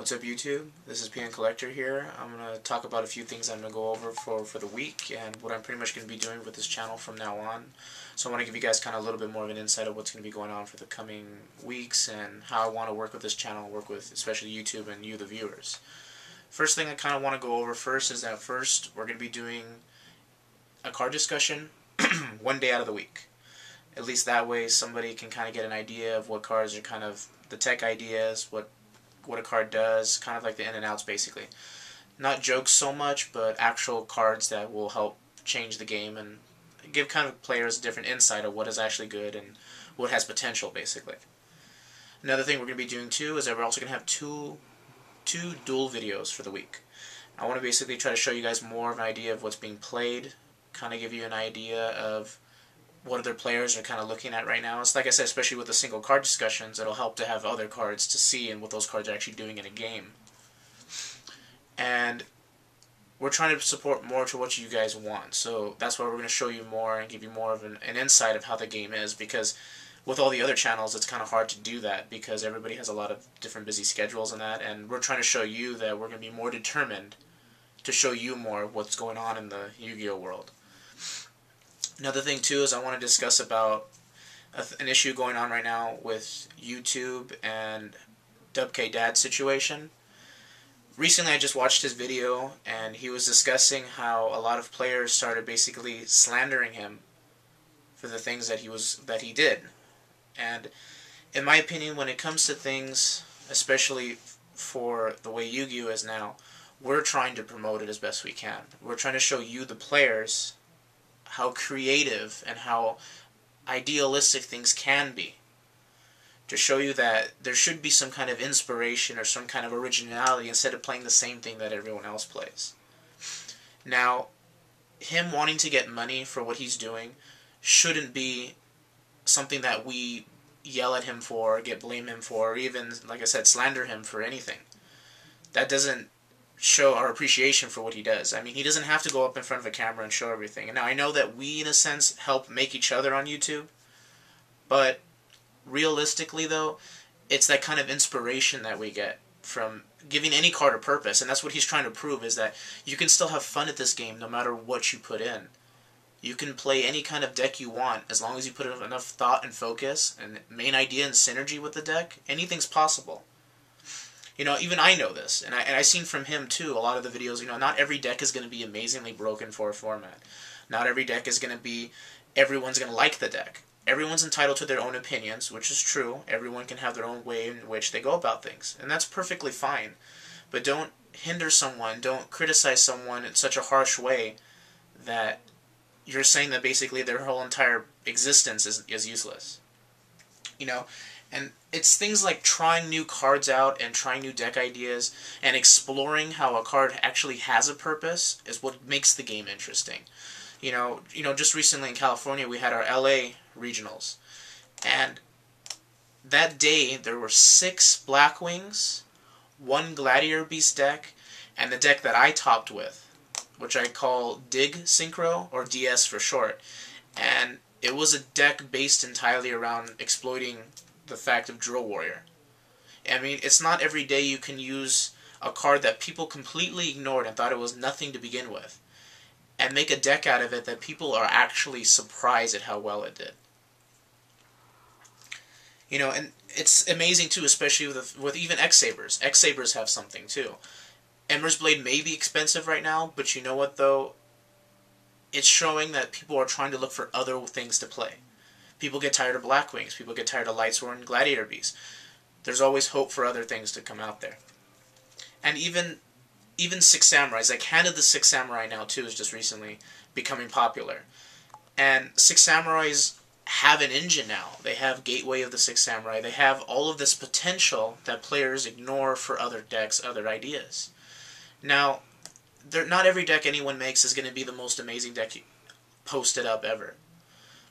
What's up, YouTube? This is PN Collector here. I'm going to talk about a few things I'm going to go over for the week and what I'm pretty much going to be doing with this channel from now on. So I want to give you guys kind of a little bit more of an insight of what's going to be going on for the coming weeks and how I want to work with this channel, work with especially YouTube and you, the viewers. First thing I kind of want to go over first is that first we're going to be doing a card discussion one day out of the week. At least that way somebody can kind of get an idea of what cards are kind of the tech ideas, what a card does, kind of like the in and outs basically. Not jokes so much, but actual cards that will help change the game and give kind of players a different insight of what is actually good and what has potential basically. Another thing we're going to be doing too is that we're also going to have two duel videos for the week. I want to basically try to show you guys more of an idea of what's being played, kind of give you an idea of what other players are kind of looking at right now. It's like I said, especially with the single card discussions, it'll help to have other cards to see and what those cards are actually doing in a game. And we're trying to support more to what you guys want. So that's why we're going to show you more and give you more of an insight of how the game is, because with all the other channels it's kind of hard to do that because everybody has a lot of different busy schedules and that, and we're trying to show you that we're going to be more determined to show you more of what's going on in the Yu-Gi-Oh world. Another thing too is I want to discuss about an issue going on right now with YouTube and WK Dad's situation. Recently I just watched his video and he was discussing how a lot of players started basically slandering him for the things that he did. And in my opinion, when it comes to things, especially for the way Yu-Gi-Oh is now, we're trying to promote it as best we can. We're trying to show you, the players, how creative and how idealistic things can be. To show you that there should be some kind of inspiration or some kind of originality instead of playing the same thing that everyone else plays. Now, him wanting to get money for what he's doing shouldn't be something that we yell at him for, or blame him for, or even, like I said, slander him for anything. That doesn't show our appreciation for what he does. I mean, he doesn't have to go up in front of a camera and show everything. And now I know that we, in a sense, help make each other on YouTube, but realistically, though, it's that kind of inspiration that we get from giving any card a purpose, and that's what he's trying to prove, is that you can still have fun at this game no matter what you put in. You can play any kind of deck you want as long as you put enough thought and focus and main idea and synergy with the deck. Anything's possible. You know, even I know this, and I've seen from him too, a lot of the videos, you know, not every deck is going to be amazingly broken for a format. Not every deck is going to be, everyone's going to like the deck. Everyone's entitled to their own opinions, which is true. Everyone can have their own way in which they go about things, and that's perfectly fine. But don't hinder someone, don't criticize someone in such a harsh way that you're saying that basically their whole entire existence is useless. You know? And it's things like trying new cards out and trying new deck ideas and exploring how a card actually has a purpose is what makes the game interesting. You know, just recently in California we had our LA regionals, and that day there were 6 Blackwings, 1 Gladiator Beast deck, and the deck that I topped with, which I call Dig Synchro, or DS for short. And it was a deck based entirely around exploiting the fact of Drill Warrior. I mean, it's not every day you can use a card that people completely ignored and thought it was nothing to begin with, and make a deck out of it that people are actually surprised at how well it did. You know, and it's amazing too, especially with even X-Sabers. X-Sabers have something too. Ember's Blade may be expensive right now, but you know what though? It's showing that people are trying to look for other things to play. People get tired of Blackwings. People get tired of Lightsworn and Gladiator Beast. There's always hope for other things to come out there. And even Six Samurais, like Hand of the Six Samurai now too is just recently becoming popular. And Six Samurais have an engine now. They have Gateway of the Six Samurai. They have all of this potential that players ignore for other decks, other ideas. Now, not every deck anyone makes is going to be the most amazing deck posted up ever.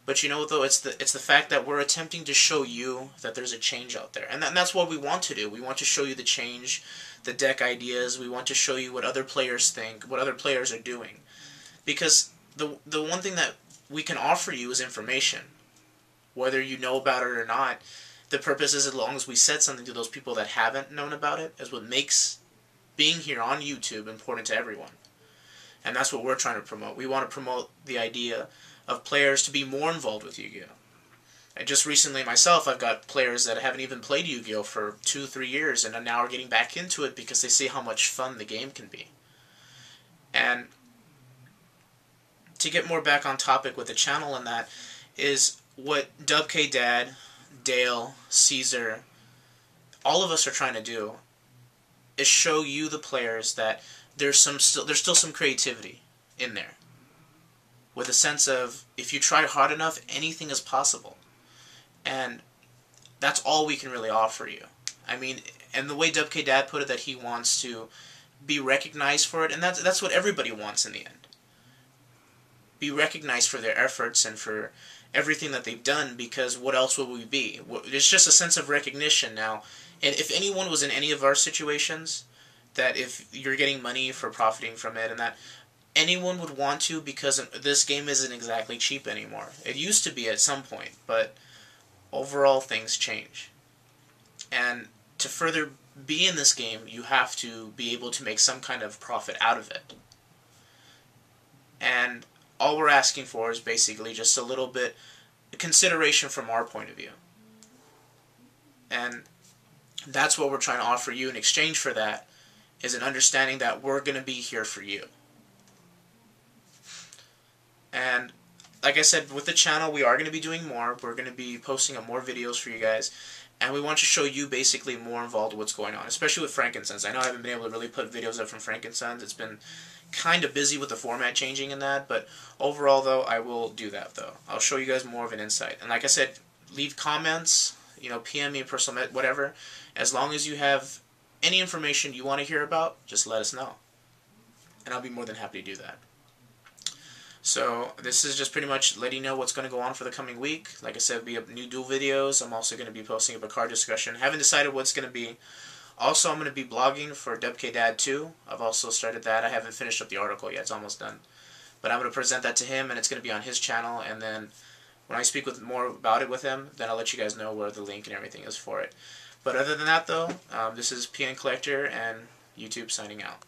But you know what though, it's the fact that we're attempting to show you that there's a change out there. And that's what we want to do. We want to show you the change, the deck ideas. We want to show you what other players think, what other players are doing. Because the one thing that we can offer you is information. Whether you know about it or not, the purpose is, as long as we said something to those people that haven't known about it, is what makes being here on YouTube important to everyone. And that's what we're trying to promote. We want to promote the idea of players to be more involved with Yu-Gi-Oh! And just recently myself, I've got players that haven't even played Yu-Gi-Oh! For 2-3 years and now are getting back into it because they see how much fun the game can be. And to get more back on topic with the channel and that, is what DubKDad, Dale, Caesar, all of us are trying to do is show you, the players, that there's still some creativity in there. With a sense of, if you try hard enough, anything is possible. And that's all we can really offer you. I mean, and the way DubKDad put it, that he wants to be recognized for it, and that's what everybody wants in the end. Be recognized for their efforts and for everything that they've done, because what else would we be? It's just a sense of recognition now. And if anyone was in any of our situations, that if you're getting money for profiting from it, and that anyone would want to, because this game isn't exactly cheap anymore. It used to be at some point, but overall things change. And to further be in this game, you have to be able to make some kind of profit out of it. And all we're asking for is basically just a little bit of consideration from our point of view. And that's what we're trying to offer you in exchange for that, is an understanding that we're going to be here for you. And like I said, with the channel, we are going to be doing more. We're going to be posting up more videos for you guys. And we want to show you basically more involved with what's going on, especially with Frankincense. I know I haven't been able to really put videos up from Frankincense. It's been kind of busy with the format changing and that, but overall though, I will do that though. I'll show you guys more of an insight. And like I said, leave comments, PM me, personal, whatever. As long as you have any information you want to hear about, just let us know. And I'll be more than happy to do that. So this is just pretty much letting you know what's going to go on for the coming week. Like I said, there'll be up new duel videos. I'm also going to be posting up a card discussion. Haven't decided what's going to be. Also, I'm going to be blogging for DubKDad too. I've also started that. I haven't finished up the article yet. It's almost done. But I'm going to present that to him, and it's going to be on his channel. And then when I speak more about it with him, then I'll let you guys know where the link and everything is for it. But other than that, though, this is PN Collector and YouTube signing out.